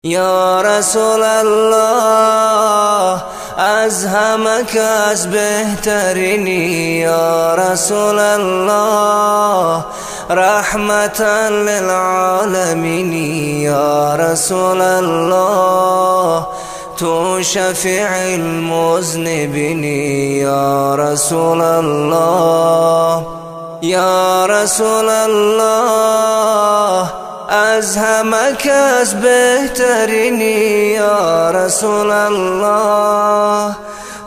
یا رسول الله از همه کس بهترینی، یا رسول الله رحمتا للعالمین، یا رسول الله تو شفیع المذنبین، یا رسول الله یا رسول الله از همه کس بهترینی، یا رسول الله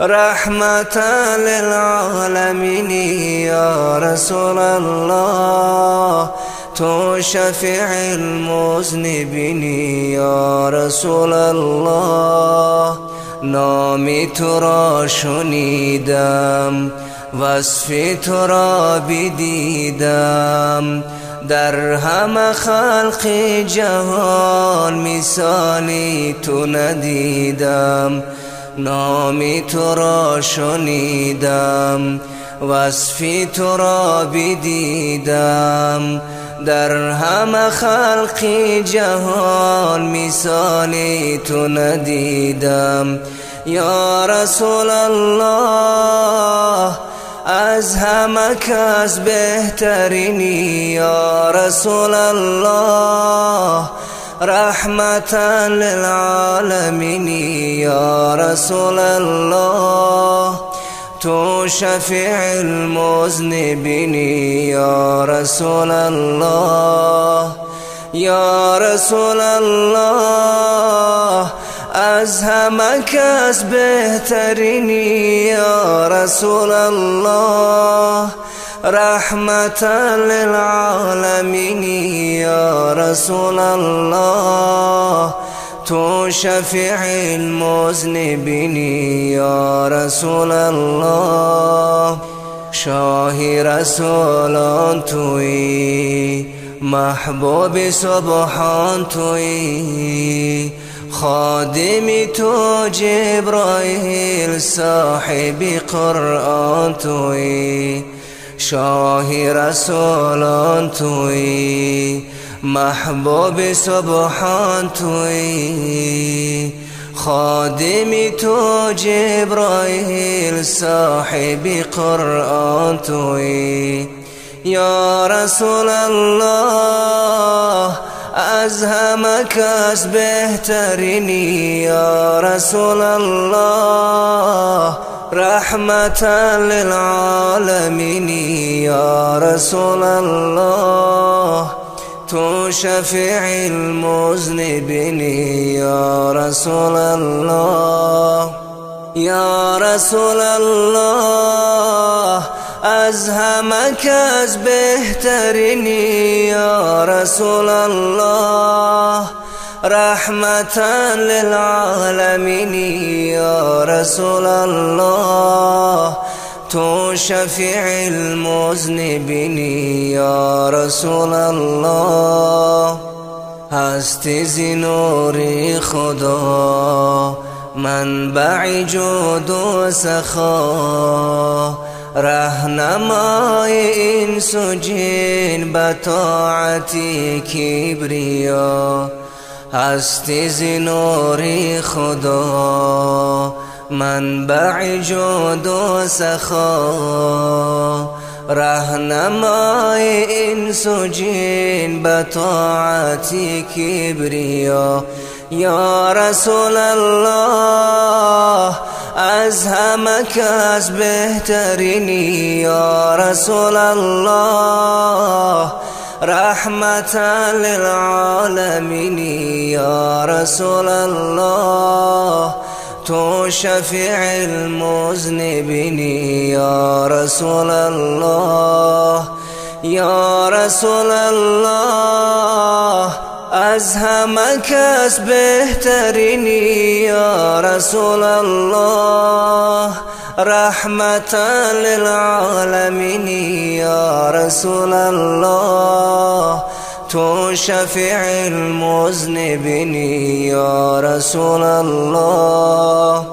رحمتا للعالمین، یا رسول الله تو شفیع المذنبین، یا رسول الله نامی تو را شنیدم، وصفی تو را بدیدم، در همه خلق جهان مثالی تو ندیدم. نامی تو را شنیدم، وصفی تو را بدیدم، در همه خلق جهان مثالی تو ندیدم. یا رسول الله از همه کس بهترینی، یا رسول الله رحمتا للعالمین، یا رسول الله تو شفیع المذنبین، یا رسول الله یا رسول الله از همه کس بهترینی، یا رسول الله رحمتا للعالمین، یا رسول الله تو شفیع المذنبین، یا رسول الله شاه رسولان تویی، محبوب سبحان تویی، خادم تو جبرائیل، صاحب قرآن تویی، شاه رسولان تویی، محبوب سبحان تویی، خادم تو جبرائیل، صاحب قرآن تویی. یا رسول الله از همه کس بهترینی، یا رسول الله رحمتا للعالمین، یا رسول الله تو شفیع المذنبین، یا رسول الله یا رسول الله از همه کس بهترینی، یا رسول الله رحمتا للعالمین، یا رسول الله تو شفیع المذنبین، یا رسول الله هستی ز نور خدا، منبع جود و سخا، رهنمای انس و جن به طاعت کبریا. هستی ز نور خدا، منبع جود و سخا، رهنمای انس و جن به طاعت کبریا. یا رسول الله از همه کس بهترینی، یا رسول الله رحمتا للعالمین، یا رسول الله تو شفیع المذنبین، یا رسول الله یا رسول الله از همه کس بهترینی، یا رسول الله رحمتا للعالمین، یا رسول الله تو شفیع المذنبین، یا رسول الله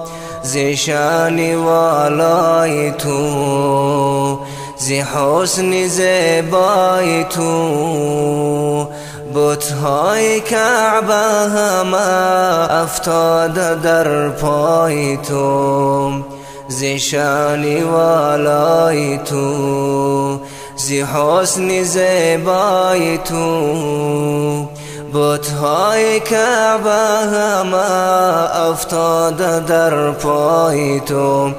ز شان والای تو، ز حسن زیبای تو، بت‌های کعبه همه افتاده در پای تو، زی شانی والای تو، زی حسن زیبای تو. بت‌های کعبه همه افتاده در پای تو.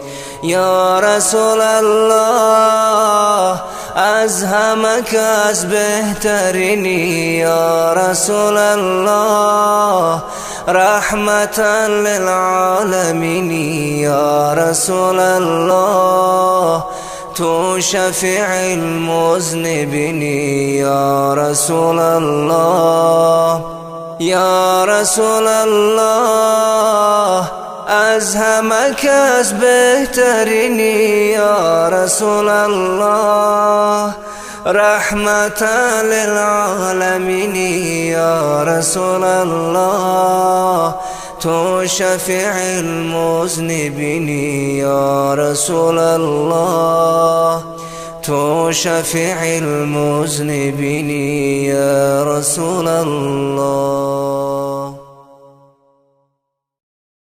یا رسول الله از همه کس بهترینی، یا رسول الله رحمتا للعالمین، یا رسول الله تو شفیع المذنبین، یا رسول الله، یا رسول الله از همه کس بهترینی، یا رسول الله رحمتا للعالمین، یا رسول الله تو شفیع المذنبین، یا رسول الله تو شفیع المذنبین، یا رسول الله.